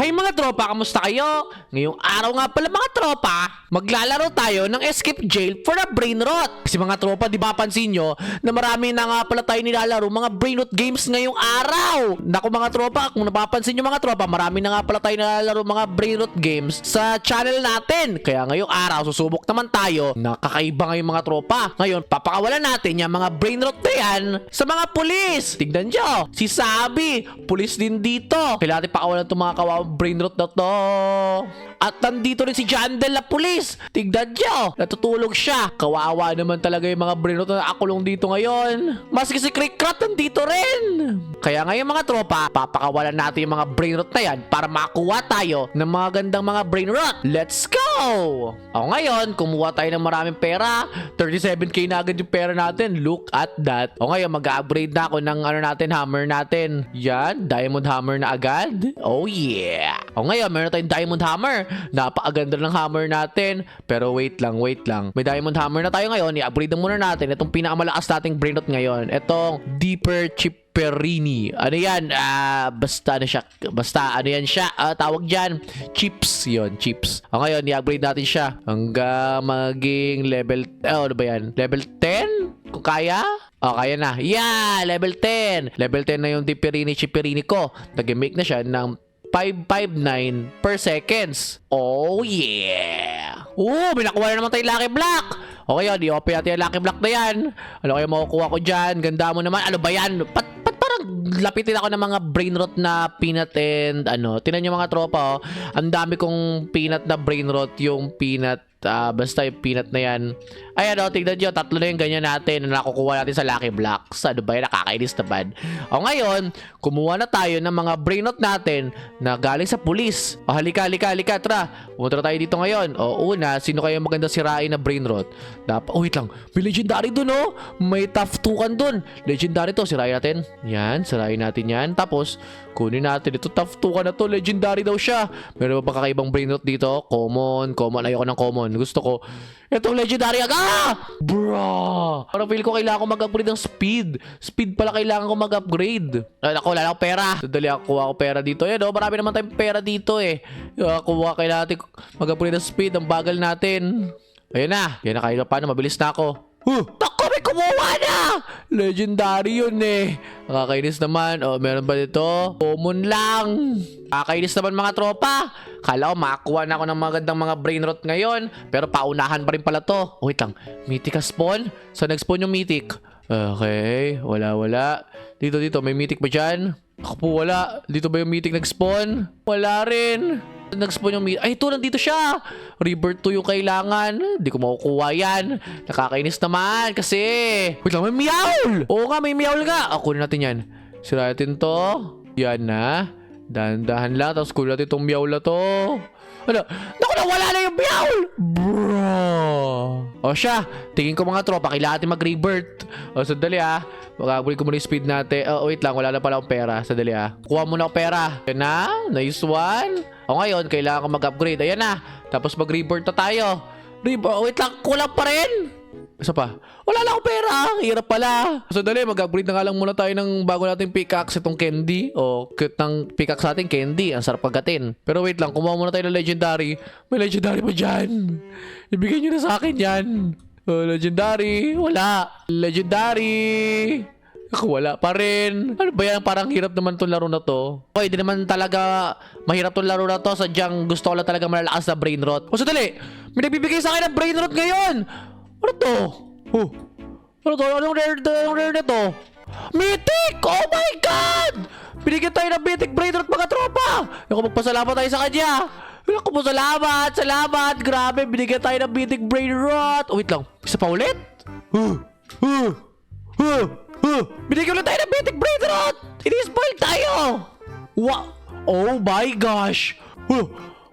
Hey mga tropa, kamusta kayo? Ngayong araw nga pala mga tropa, maglalaro tayo ng Escape Jail for a Brain Rot. Kasi mga tropa, di ba pansin nyo na marami na nga pala tayo nilalaro mga Brain Rot games ngayong araw? Naku mga tropa, kung napapansin nyo mga tropa, marami na nga pala tayo nilalaro mga Brain Rot games sa channel natin. Kaya ngayong araw, susubok naman tayo na kakaiba ngayong mga tropa. Ngayon, papakawalan natin yung mga Brain Rot na yan sa mga pulis. Tignan nyo, si Sabi, pulis din dito. Kailangan natin pakawalan itong mga kawawang Brain Rot na to. At nandito rin si Jandel na pulis. Tignan nyo, natutulog siya. Kawawa naman talaga yung mga Brain Rot na nakakulong dito ngayon. Maski si Crickrat nandito rin. Kaya ngayon mga tropa, papakawalan natin yung mga Brain Rot na yan para makuha tayo ng mga gandang mga Brain Rot. Let's go! O ngayon, kumuha tayo ng maraming pera. 37k na agad yung pera natin. Look at that. O ngayon, mag-upgrade na ako ng ano natin, hammer natin. Yan, diamond hammer na agad. Oh yeah! O ngayon, meron tayong diamond hammer. Napakaganda ng hammer natin. Pero wait lang. May diamond hammer na tayo ngayon. I-upgrade na muna natin itong pinakamalakas nating Brain Rot ngayon. Itong Deeper Chipperini. Ano yan? Basta ano yan siya? Tawag dyan, chips. Yon, chips. O ngayon, i-upgrade natin siya hanggang maging level, ano ba yan? Level 10? Kung kaya? O, kaya na. Yeah! Level 10. Level 10 na yung Chipperini ko. Nag-make na siya ng 559 per seconds. Oh yeah! May nakuha na naman tayo Lucky Block. Okay yun, i-open natin yung Lucky Block na yan. Ano kayo makukuha ko dyan? Ganda mo naman. Ano ba yan? Pat parang lapitin ako ng mga Brain Rot na peanut and ano. Tinan nyo mga tropa, oh. Ang dami kong peanut na Brain Rot. Yung peanut, basta yung peanut na yan. Ayan o, tignan nyo, tatlo na yung ganyan natin na nakukuha natin sa Lucky Blocks. Ano ba yan? Nakakainis naman. O ngayon, kumuha na tayo ng mga Brain Rot natin na galing sa pulis. O halika, tara. Pumunta na tayo dito ngayon. O una, sino kayo maganda sirain na Brain Rot? Wait lang, may legendary dun oh. May tough tukan dun. Legendary to, sirain natin. Yan, sirain natin yan. Tapos, kunin natin ito, tough tukan na to. Legendary daw siya. Meron ba kakaibang Brain Rot dito? Common. Ayoko ng common. Gusto ko itong legendary bro! Parang feel ko kailangan ko mag-upgrade ng speed. Speed pala kailangan ko mag-upgrade. Ako, wala akong pera. Dali ako, kuha ko pera dito. Yan o, marami naman tayong pera dito eh. Kailangan natin mag-upgrade ng speed. Ang bagal natin. Ayan na. Yan na, kahit paano, mabilis na ako. Naku, may kumuha na! Legendary yun eh. Nakakainis naman. Meron ba dito? Common lang. Nakakainis naman mga tropa. Kala ko makakuha na ako ng magandang mga Brain Rot ngayon. Pero paunahan pa rin pala to. Wait lang. Mythic ka spawn? Saan nag-spawn yung Mythic? Okay. Wala. Dito. May Mythic ba dyan? Ako po, wala. Dito ba yung Mythic nag-spawn? Wala rin. Nag-spawn yung Mythic. Ay, ito, nandito siya. Rebirth 2 yung kailangan. Hindi ko makukuha yan. Nakakainis naman kasi. Wait lang, may Meowl! Oo nga, may Meowl nga. Kunin natin yan. Sira natin to. Yan na. Dahan-dahan lang. Tapos kunin natin itong Meowl na to. Ano? Naku, nawala na yung Meowl! Bro! Siya. Tingin ko mga tropa, kailangan natin mag-rebirth. Sandali mag-upgrade ko muna yung speed natin. Wait lang, wala na pala akong pera. Sandali kuha muna ako pera. Yan na. Nice one. Ngayon, kailangan ko mag-upgrade. Ayan na. Tapos mag-rebirth na tayo. Wait lang, kulang pa rin. Isa pa. Wala na akong pera. Hirap pala. Sandali, mag-upgrade na nga lang muna tayo ng bago nating pickaxe itong candy. Cute ng pickaxe natin, candy. Ang sarap pagkatin. Pero wait lang, kumuha muna tayo ng legendary. May legendary pa dyan. Ibigay nyo na sa akin yan. Legendary. Wala. Legendary. Ako, wala pa rin. Ano ba yan? Parang hirap naman itong laro na to. Hindi naman talaga mahirap itong laro na to. Sadyang gusto ko lang talaga malalakas na Brain Rot. Sandali. May nagbibigay sa akin ng Brain Rot ngayon. Ano to? Ano to? Anong rare na to? Mythic! Oh my God! Binigyan tayo ng Mythic Brain Rot mga tropa. Ako, magpasalamat tayo sa kanya. Ako po, salamat. Grabe, binigyan tayo ng Mythic Brain Rot. Wait lang. Isa pa ulit? Binigyan ulit tayo ng Mythic Brain Rot. Ini-spoil tayo. Wow. Oh my gosh.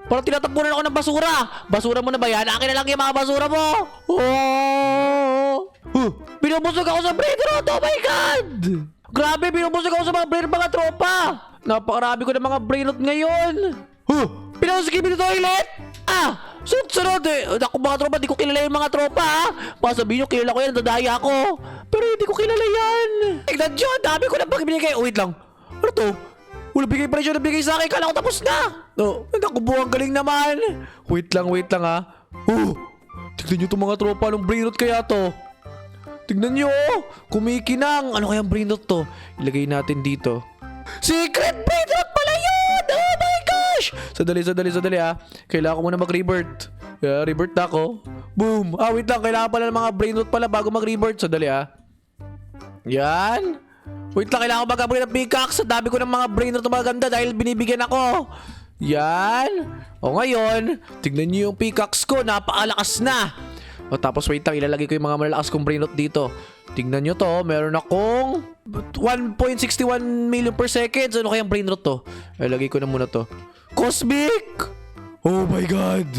Parang tinatampunan ako ng basura. Basura mo na ba yan? Akin na lang yung mga basura mo. Binubusog ako sa Brain Rot. Oh my God. Grabe, binubusog ako sa mga Brain Rot mga tropa. Napakarami ko ng mga Brain Rot ngayon. Pinausigin mo na toilet. Sunod eh. Ako mga tropa, di ko kilala yung mga tropa Baka sabihin nyo, kilala ko yan, dadaya ako. Pero hindi ko kilala yan. Tignan nyo, dami ko na pag binigay. Wait lang. Ano to? Wala, bigay pa rin siya na bigay sa akin. Kala ko tapos na. Oh, naku, buwang galing naman. Wait lang ha. Oh, tignan nyo itong mga tropa. Anong brain rot kaya to? Tignan nyo, kumikinang. Ano kayang brain rot to? Ilagay natin dito. Secret brain rot pala yun! Oh my gosh! Sadali ha. Kailangan ko muna mag-rebirth. Yeah, rebirth na ako. Boom! Wait lang. Kailangan pala ng mga brain rot pala bago mag-rebirth. Sadali ha. Yan. Wait lang. Kailangan ko mag-upgrade ng pickaxe. Sa dami ko ng mga brain rot na maganda dahil binibigyan ako. Yan. O ngayon, tignan nyo yung pickaxe ko. Napakalakas na. O tapos wait lang. Ilalagay ko yung mga malalakas kong brain rot dito. Tignan nyo to. Meron akong 1.61 million per second. Ano kayang brain rot to? Ilagay ko na muna to. Cosmic! Oh my god!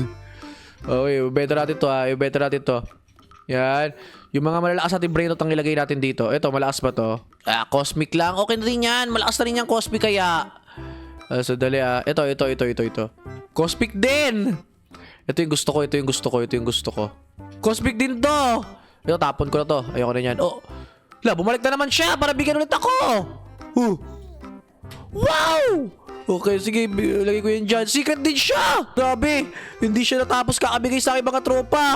Okay, better natin to ha. Better natin to. Yan. Yung mga malalakas natin brain rot ang ilagay natin dito. Ito, malakas ba to? Cosmic lang. Okay na rin yan. Malakas na rin yan cosmic kaya. So, dali ha. Ito. Cosmic din! Ito yung gusto ko. Cosmic din to! Ito, tapon ko na to. Ayoko na yan. Oh! Bumalik na naman siya para bigyan ulit ako! Wow! Okay, sige, lagay ko yan dyan. Secret din siya! Grabe! Hindi siya natapos kakabigay sa akin mga tropa!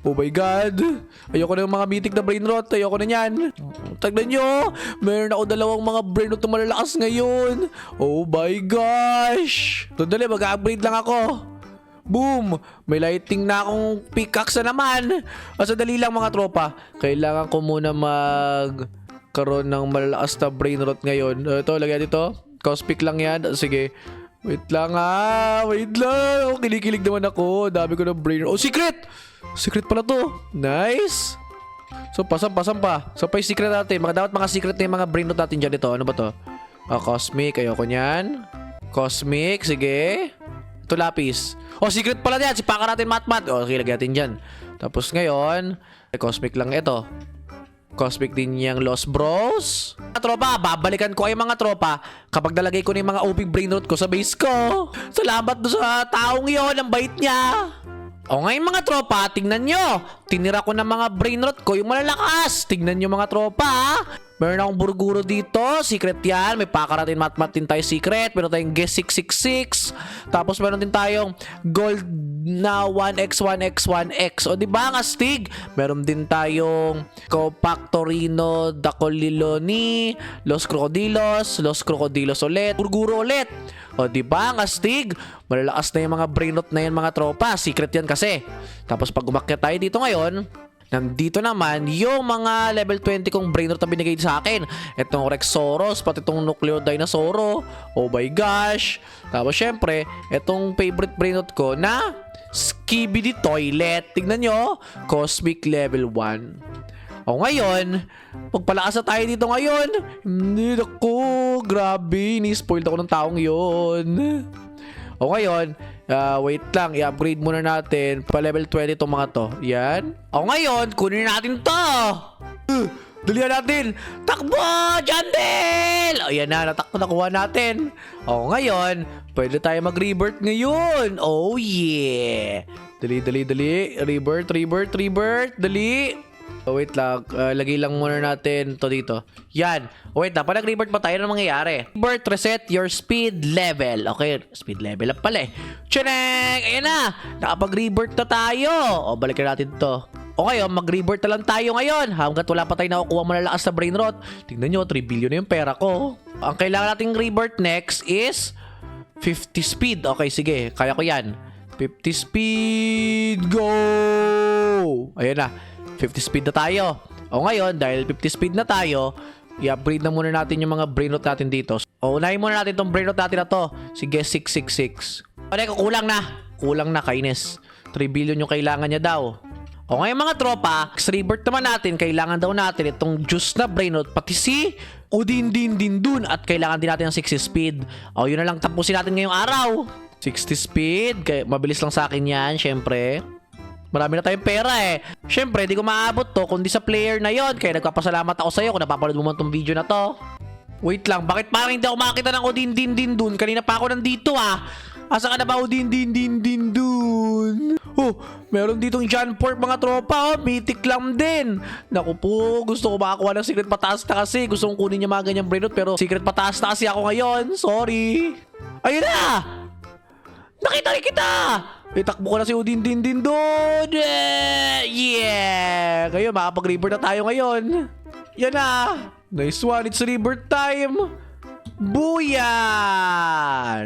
Oh my god! Ayoko na yung mga mythic na brain rot. Ayoko na yan. Tagnan nyo! Meron ako dalawang mga brain rot na malalakas ngayon. Oh my gosh! Tundali, mag-upgrade lang ako. Boom! May lighting na akong pickaxe na naman. Sadali lang mga tropa. Kailangan ko muna magkaroon ng malalakas na brain rot ngayon. Ito, lagyan dito. Cosmic lang yan. Sige. Wait lang ha. Wait lang. Oh, kinikilig naman ako. Dami ko ng brain rot. Oh, secret! Secret pala to. Nice. So, sampa. So, pa yung secret natin. Dapat mga secret na yung mga brain rot natin dyan. Ito. Ano ba to? Cosmic. Ayoko nyan. Cosmic. Sige. Ito, lapis. Oh, secret pala yan. Sipakan natin mat. Okay, lagyan natin dyan. Tapos ngayon, cosmic lang ito. Cosmic din yung Lost Bros. Mga tropa, babalikan ko ay mga tropa kapag nalagay ko na yung mga OP brain rot ko sa base ko. Salamat doon sa taong yon. Ang bait niya. O ngayon mga tropa, tingnan nyo. Tinira ko ng mga brain rot ko yung malalakas. Tingnan nyo mga tropa. Meron akong burguro dito. Secret yan. May pakaratin mat din tayo secret. Meron tayong guess 666. Tapos meron din tayong gold na 1x, 1x, 1x. O diba ang astig? Meron din tayong Copactorino, Dacoliloni, Los Crocodilos ulit. Burguro ulit. O diba ang astig? Malalakas na yung mga brain rot na yan mga tropa. Secret yan kasi. Tapos pag umakyat tayo dito ngayon, nandito naman yung mga level 20 kong brain rot na binigay sa akin. Itong Rexoros, pati itong Nucleo Dinosauro. Oh my gosh. Tapos syempre, itong favorite brain rot ko na Skibidi Toilet. Tignan nyo, Cosmic level 1. O ngayon, pagpalakas na tayo dito ngayon. Hindi ako, grabe. Ni-spoiled ako ng taong yon. O ngayon, wait lang, i-upgrade muna natin pa level 20 itong mga to. Yan. O ngayon, kunin natin to. Dalihan natin. Takbo, Jandel! O yan na, nakuha natin. O ngayon, pwede tayo mag-rebirth ngayon. Oh yeah. Dali. Rebirth. Dali. Oh, wait lang. Lagay lang muna natin to dito. Yan. Wait lang. Pag nag-rebirth pa tayo, ano mangyayari? Rebirth, reset your speed level. Okay. Speed level up pala eh. Tchaneng! Ayan na. Nakapag-rebirth na tayo. O, balikan natin to. O ngayon, mag-rebirth na lang tayo ngayon. Hanggat wala pa tayo nakukuha malalakas na brain rot. Tingnan nyo, 3 billion na yung pera ko. Ang kailangan nating rebirth next is 50 speed. Okay, sige. Kaya ko yan. 50 speed. Go! Ayan na. 50 speed na tayo. O ngayon, dahil 50 speed na tayo, i-upgrade na muna natin yung mga brain rot natin dito. O, unahin muna natin itong brain rot natin na to. Sige, 666. O, kulang na, kainis. 3 billion yung kailangan niya daw. O ngayon mga tropa, rebirth naman natin, kailangan daw natin itong juice na brain rot, pati si Odin dun. At kailangan din natin ng 60 speed. O, yun na lang tapusin natin ngayong araw. 60 speed, kaya mabilis lang sa akin yan, syempre. Marami na tayong pera eh. Syempre, di ko maabot to kundi sa player na yon. Kaya nagpapasalamat ako sa'yo kung napapanood mo man tong video na to. Wait lang, bakit parang hindi ako makakita ng Odin dun? Kanina pa ako nandito ah. Asa ka na ba Odin dun? Meron ditong John Pork mga tropa. Mythic lang din. Naku po, gusto ko makakuha ng secret pataas na kasi. Gusto kong kunin yung mga ganyang brainrot pero secret pataas na kasi ako ngayon. Sorry. Ayun na! Nakita rin kita! Itakbo ko na si Udin din doon. Yeah! Ngayon, makapag-rebirth na tayo ngayon. Yan na. Nice one. It's rebirth time. Booyah!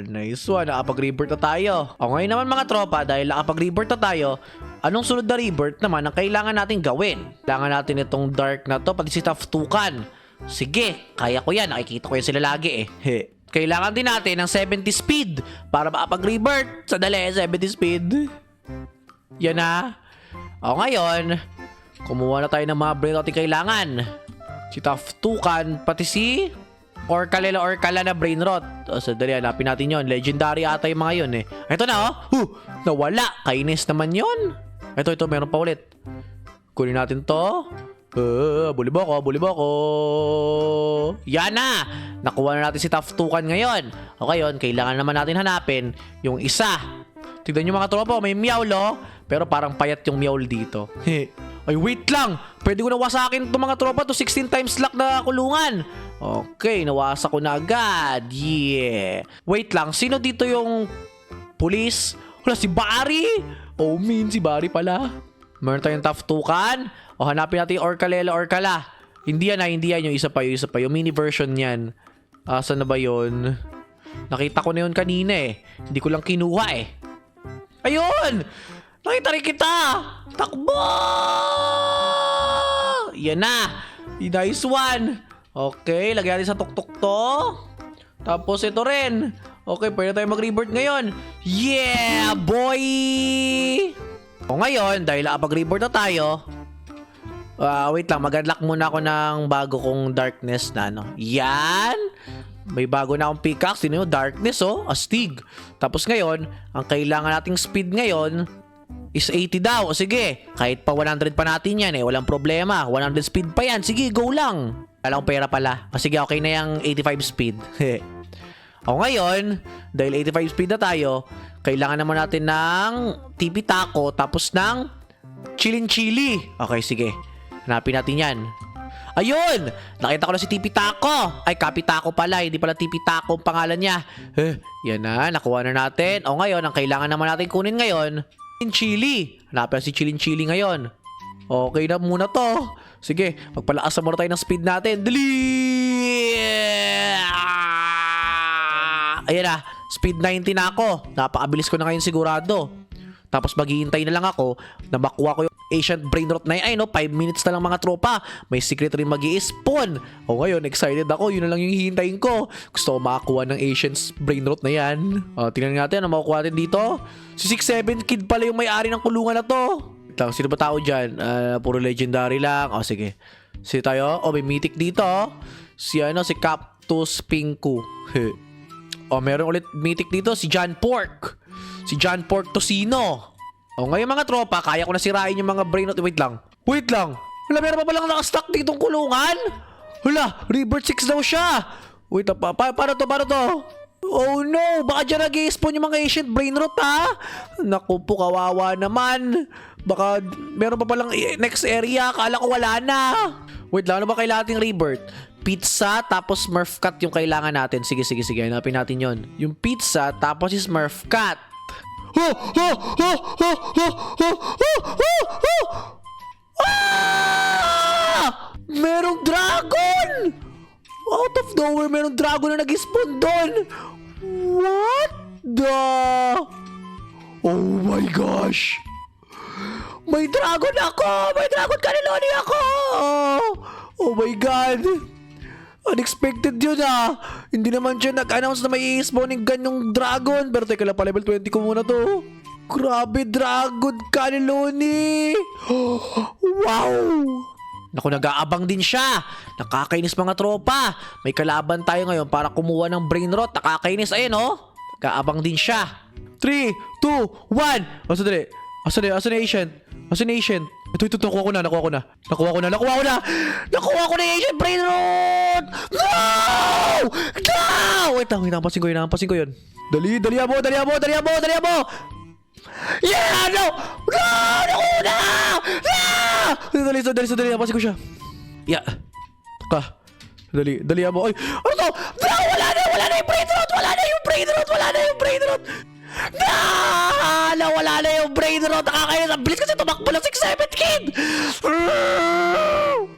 Nice one. Nakapag-rebirth na tayo. O ngayon naman mga tropa, dahil nakapag-rebirth na tayo, anong sunod na rebirth naman ang kailangan natin gawin? Kailangan natin itong dark na to, pati si Taftukan. Sige, kaya ko yan. Nakikita ko yan sila lagi eh. Kailangan din natin ng 70 speed para makapag-rebirth. Sadali, 70 speed. Yan na. O ngayon, kumuha na tayo ng mga brain natin kailangan. Si Taftukan, pati si Orkala na brain rot. O, sadali, hanapin natin yon. Legendary ata yung mga yun eh. Ito na nawala. Kainis naman yon. Ito, meron pa ulit. Kunin natin to. Buliboko. Yan na! Nakuha na natin si Taftukan ngayon. O ngayon, kailangan naman natin hanapin yung isa. Tignan nyo mga tropa, may meowl pero parang payat yung meowl dito. Ay, wait lang! Pwede ko na wasakin itong mga tropa to 16 times lock na kulungan. Okay, nawasak ko na agad. Yeah! Wait lang, sino dito yung police? Wala, si Barry! Oh, si Barry pala. Meron tayong Taftukan. O, hanapin natin yung Orkala. Hindi yan yung isa pa. Yung mini version niyan. Saan na ba yun? Nakita ko na yun kanina eh. Hindi ko lang kinuha eh. Ayun! Nakita rin kita! Takbo! Yan na! Nice one! Okay, lagyan natin sa tuktok to. Tapos ito rin. Okay, pwede tayo mag-rebirth ngayon. Yeah, boy! O ngayon, dahil nakapag-rebirth na tayo, wait lang, mag-unlock muna ako ng bago kong darkness na Yan! May bago na akong pickaxe. Sino yung darkness astig. Tapos ngayon, ang kailangan nating speed ngayon is 80 daw. O sige, kahit pa 100 pa natin yan walang problema. 100 speed pa yan. Sige, go lang. Wala akong pera pala. O sige, okay na yung 85 speed. O ngayon, dahil 85 speed na tayo, kailangan naman natin ng tipi taco tapos ng chilin chili. Okay, sige. Hanapin natin yan. Ayun! Nakita ko na si Tipi Taco. Ay, Kapi Taco pala. Hindi pala Tipi Taco ang pangalan niya. Yan na. Nakuha na natin. O ngayon, ang kailangan naman natin kunin ngayon, chili. Hanapin si Chilin Chili ngayon. Okay na muna to. Sige, magpalakas muna tayo ng speed natin. Dali! Ayan na. Speed 90 na ako. Napakabilis ko na ngayon sigurado. Tapos maghihintay na lang ako na makuha ko yung Ancient Brainrot na yun. 5 minutes na lang mga tropa. May secret rin mag-i-spawn. O ngayon, excited ako. Yun na lang yung hihintayin ko. Gusto ko makakuha ng Ancient Brainrot na yan. Tingnan natin ano makukuha natin dito. Si 6-7 Kid pala yung may-ari ng kulungan na to. Sino ba tao dyan? Puro legendary lang. Sige. Sino tayo? May mythic dito. Si Cactus Pinku. Meron ulit mythic dito. Si John Pork. Si John Pork Tocino. Ngayon mga tropa, kaya ko na sirain yung mga brainrot. Wait lang. Wala, meron pa palang nakastock ditong kulungan? Wala, rebirth 6 daw siya. Wait, paano to? Oh no, baka dyan nag-i-spawn yung mga ancient brainrot ha? Naku po, kawawa naman. Baka meron pa palang next area, akala ko wala na. Wait lang, ano ba kailangan nating rebirth? Pizza, tapos Smurf Cat yung kailangan natin. Sige, hanapin natin yon. Yung pizza, tapos si Smurf Cat. Merong dragon! Out of nowhere, merong dragon na nag-spawn doon. What the? Oh my gosh! May dragon ako! May dragon kaniloni ako! Oh my god! Unexpected yun Hindi naman siya nag-announce na may spawning gun yung dragon. Pero teka lang pa, level 20 ko muna to. Grabe, dragon kaniloni! Wow! Naku, nag-aabang din siya. Nakakainis mga tropa. May kalaban tayo ngayon para kumuha ng brainrot. Nakakainis, ayun nag-aabang din siya. 3, 2, 1. Sandali. Asan na Ancient? Ito, nakuha ko na yung Ancient Brainrot! No! Wait lang, napasin ko yun. Dali mo! Yeah! No! No! Naku na! No! Dali, napansin ko siya. Yeah. Dali mo. Ay, ano to? No! Wala na yung brain rot! Wala na yung brain rot! Wala na yung brain rot! Nakakaya, ang bilis kasi tumakbo ng 6-7 kid!